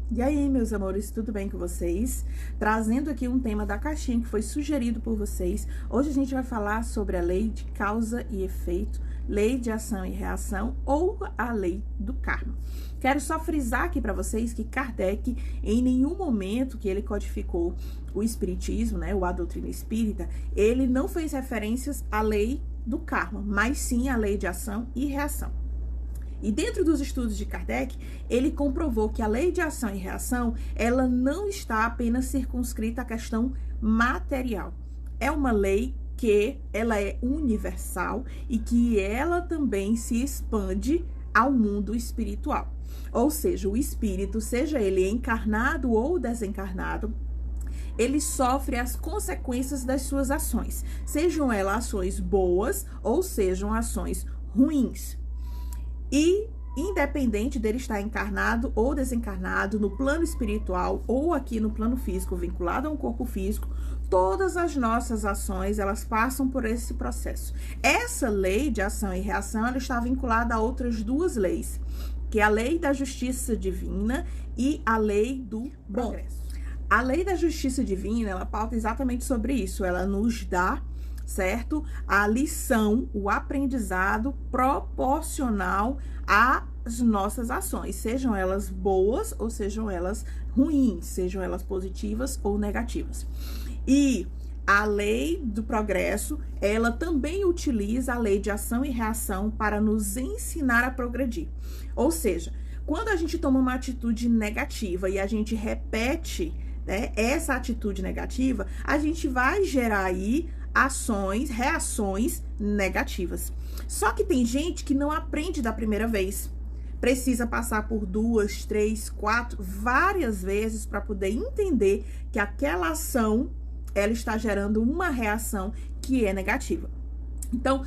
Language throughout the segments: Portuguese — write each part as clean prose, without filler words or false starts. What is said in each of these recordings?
E aí, meus amores, tudo bem com vocês? Trazendo aqui um tema da caixinha que foi sugerido por vocês. Hoje a gente vai falar sobre a lei de causa e efeito, lei de ação e reação ou a lei do karma. Quero só frisar aqui para vocês que Kardec, em nenhum momento que ele codificou o espiritismo, né, a doutrina espírita, ele não fez referências à lei do karma, mas sim à lei de ação e reação. E dentro dos estudos de Kardec, ele comprovou que a lei de ação e reação, ela não está apenas circunscrita à questão material. É uma lei que ela é universal e que ela também se expande ao mundo espiritual. Ou seja, o espírito, seja ele encarnado ou desencarnado, ele sofre as consequências das suas ações, sejam elas ações boas ou sejam ações ruins. E independente dele estar encarnado ou desencarnado, no plano espiritual ou aqui no plano físico, vinculado a um corpo físico, todas as nossas ações, elas passam por esse processo. Essa lei de ação e reação, ela está vinculada a outras duas leis, que é a lei da justiça divina e a lei do progresso. A lei da justiça divina, ela pauta exatamente sobre isso, ela nos dá, certo? A lição, o aprendizado proporcional às nossas ações, sejam elas boas ou sejam elas ruins, sejam elas positivas ou negativas. E a lei do progresso, ela também utiliza a lei de ação e reação para nos ensinar a progredir. Ou seja, quando a gente toma uma atitude negativa e a gente repete, né, essa atitude negativa, a gente vai gerar aí reações negativas. Só que tem gente que não aprende da primeira vez. Precisa passar por 2, 3, 4, várias vezes para poder entender que aquela ação, ela está gerando uma reação que é negativa. Então,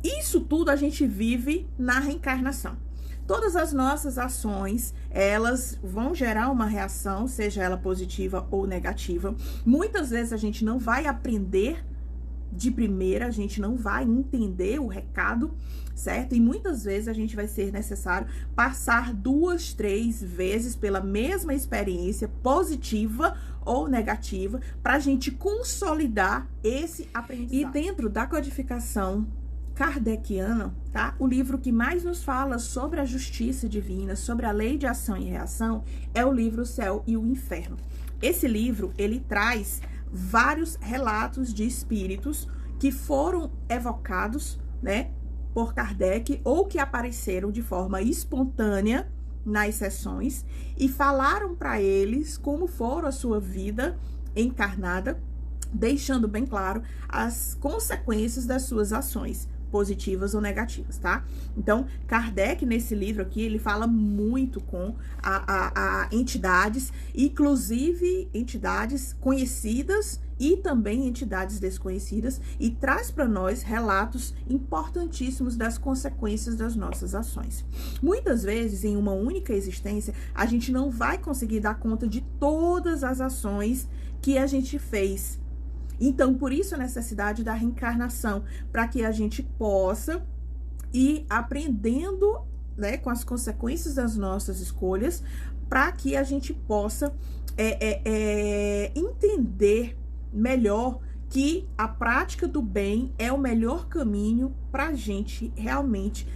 isso tudo a gente vive na reencarnação. Todas as nossas ações, elas vão gerar uma reação, seja ela positiva ou negativa. Muitas vezes a gente não vai aprender de primeira, a gente não vai entender o recado, certo? E muitas vezes a gente vai ser necessário passar 2, 3 vezes pela mesma experiência, positiva ou negativa, para a gente consolidar esse aprendizado. E dentro da codificação kardeciana, tá? O livro que mais nos fala sobre a justiça divina, sobre a lei de ação e reação, é o livro O Céu e o Inferno. Esse livro, ele traz vários relatos de espíritos que foram evocados, né, por Kardec ou que apareceram de forma espontânea nas sessões e falaram para eles como foi a sua vida encarnada, deixando bem claro as consequências das suas ações, positivas ou negativas, tá? Então, Kardec, nesse livro aqui, ele fala muito com entidades, inclusive entidades conhecidas e também entidades desconhecidas, e traz para nós relatos importantíssimos das consequências das nossas ações. Muitas vezes, em uma única existência, a gente não vai conseguir dar conta de todas as ações que a gente fez. Então, por isso a necessidade da reencarnação, para que a gente possa ir aprendendo, né, com as consequências das nossas escolhas, para que a gente possa entender melhor que a prática do bem é o melhor caminho para a gente realmente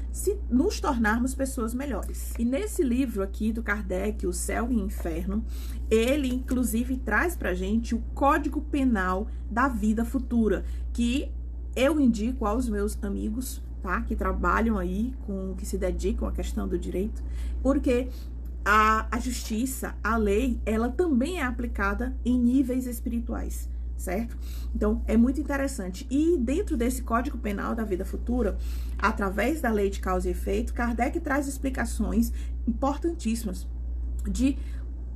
nos tornarmos pessoas melhores. E nesse livro aqui do Kardec, O Céu e o Inferno, ele inclusive traz para a gente o Código Penal da vida futura, que eu indico aos meus amigos, tá, que trabalham aí, que se dedicam à questão do direito, porque a justiça, a lei, ela também é aplicada em níveis espirituais, certo? Então, é muito interessante. E dentro desse Código Penal da vida futura, através da lei de causa e efeito, Kardec traz explicações importantíssimas de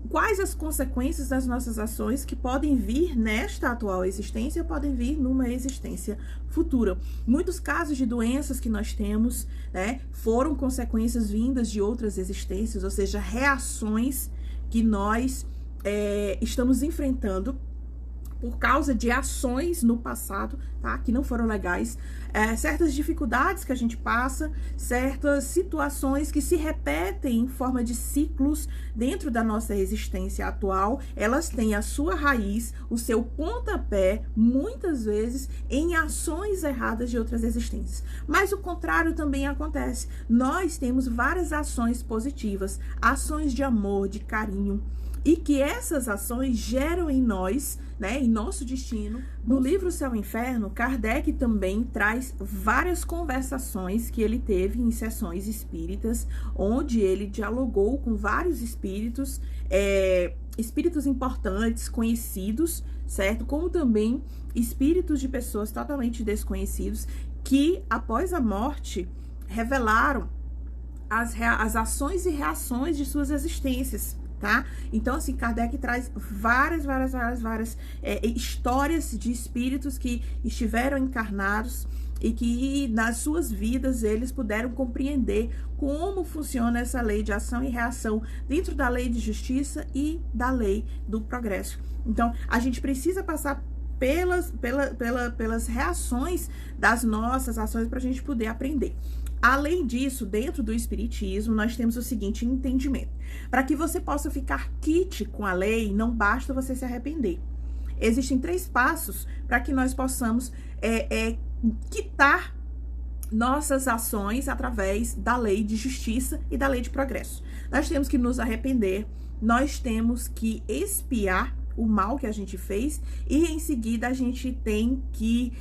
quais as consequências das nossas ações que podem vir nesta atual existência, podem vir numa existência futura. Muitos casos de doenças que nós temos, né, foram consequências vindas de outras existências, ou seja, reações que nós estamos enfrentando por causa de ações no passado, tá? Que não foram legais, certas dificuldades que a gente passa, certas situações que se repetem em forma de ciclos dentro da nossa existência atual, elas têm a sua raiz, o seu pontapé, muitas vezes, em ações erradas de outras existências. Mas o contrário também acontece. Nós temos várias ações positivas, ações de amor, de carinho, e que essas ações geram em nós, né, em nosso destino. No livro Céu e Inferno, Kardec também traz várias conversações que ele teve em sessões espíritas, onde ele dialogou com vários espíritos, espíritos importantes, conhecidos, certo? Como também espíritos de pessoas totalmente desconhecidos, que após a morte revelaram as ações e reações de suas existências. Tá? Então, assim, Kardec traz várias histórias de espíritos que estiveram encarnados e que nas suas vidas eles puderam compreender como funciona essa lei de ação e reação dentro da lei de justiça e da lei do progresso. Então, a gente precisa passar pelas reações das nossas ações para a gente poder aprender. Além disso, dentro do espiritismo, nós temos o seguinte entendimento. Para que você possa ficar quite com a lei, não basta você se arrepender. Existem 3 passos para que nós possamos quitar nossas ações através da lei de justiça e da lei de progresso. Nós temos que nos arrepender, nós temos que expiar o mal que a gente fez e em seguida a gente tem que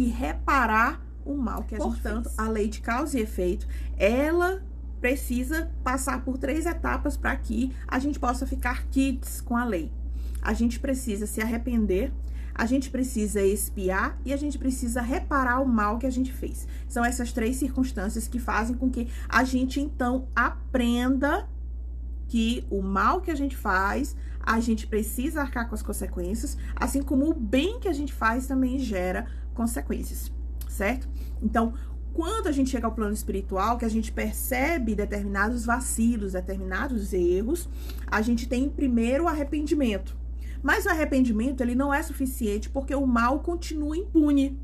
reparar o mal que a gente fez. Portanto, a lei de causa e efeito, ela precisa passar por 3 etapas para que a gente possa ficar quites com a lei. A gente precisa se arrepender, a gente precisa expiar e a gente precisa reparar o mal que a gente fez. São essas 3 circunstâncias que fazem com que a gente, então, aprenda que o mal que a gente faz, a gente precisa arcar com as consequências, assim como o bem que a gente faz também gera consequências, certo? Então, quando a gente chega ao plano espiritual, que a gente percebe determinados vacilos, determinados erros, a gente tem primeiro o arrependimento. Mas o arrependimento, ele não é suficiente porque o mal continua impune.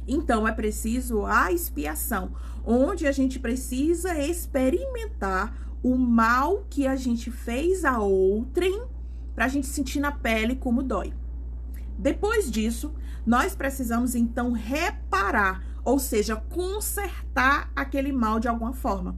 Então, é preciso a expiação, onde a gente precisa experimentar o mal que a gente fez a outrem, para a gente sentir na pele como dói. Depois disso, nós precisamos então reparar, ou seja, consertar aquele mal de alguma forma,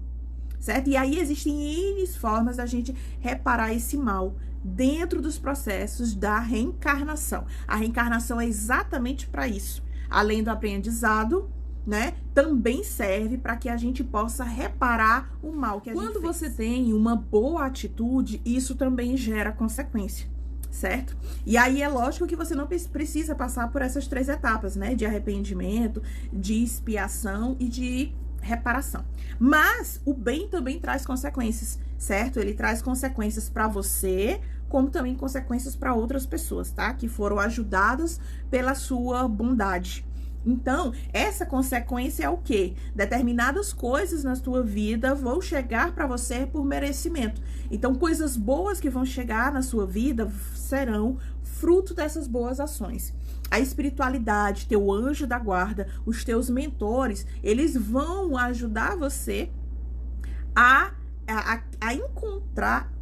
certo? E aí existem N formas da gente reparar esse mal dentro dos processos da reencarnação. A reencarnação é exatamente para isso. Além do aprendizado, né, também serve para que a gente possa reparar o mal que a gente fez. Quando você tem uma boa atitude, isso também gera consequência, certo? E aí é lógico que você não precisa passar por essas 3 etapas, né, de arrependimento, de expiação e de reparação. Mas o bem também traz consequências, certo? Ele traz consequências para você, como também consequências para outras pessoas, tá? Que foram ajudadas pela sua bondade. Então, essa consequência é o quê? Determinadas coisas na sua vida vão chegar para você por merecimento. Então, coisas boas que vão chegar na sua vida serão fruto dessas boas ações. A espiritualidade, teu anjo da guarda, os teus mentores, eles vão ajudar você a encontrar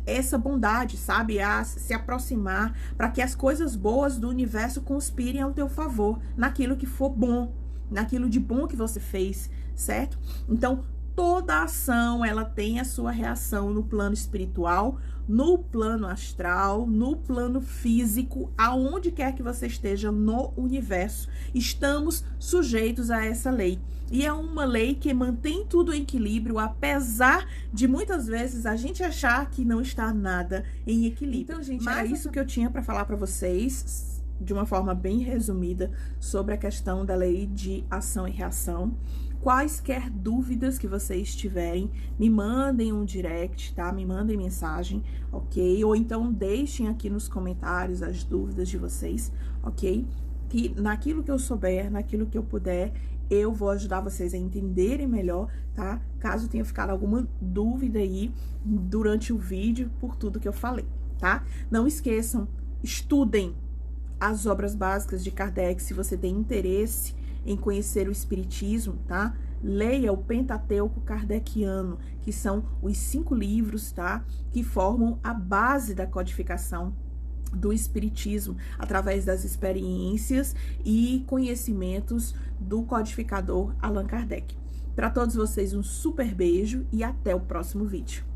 essa bondade, sabe? A se aproximar para que as coisas boas do universo conspirem ao teu favor, naquilo que for bom, naquilo de bom que você fez, certo? Então, toda ação, ela tem a sua reação no plano espiritual, no plano astral, no plano físico, aonde quer que você esteja no universo. Estamos sujeitos a essa lei. E é uma lei que mantém tudo em equilíbrio, apesar de muitas vezes a gente achar que não está nada em equilíbrio. Então, gente, é isso que eu tinha para falar para vocês, de uma forma bem resumida, sobre a questão da lei de ação e reação. Quaisquer dúvidas que vocês tiverem, me mandem um direct, tá? Me mandem mensagem, ok? Ou então deixem aqui nos comentários as dúvidas de vocês, ok? Que naquilo que eu souber, naquilo que eu puder, eu vou ajudar vocês a entenderem melhor, tá? Caso tenha ficado alguma dúvida aí durante o vídeo, por tudo que eu falei, tá? Não esqueçam, estudem as obras básicas de Kardec, se você tem interesse em conhecer o Espiritismo, tá? Leia o Pentateuco Kardeciano, que são os 5 livros, tá? Que formam a base da codificação do Espiritismo, através das experiências e conhecimentos do codificador Allan Kardec. Para todos vocês, um super beijo e até o próximo vídeo.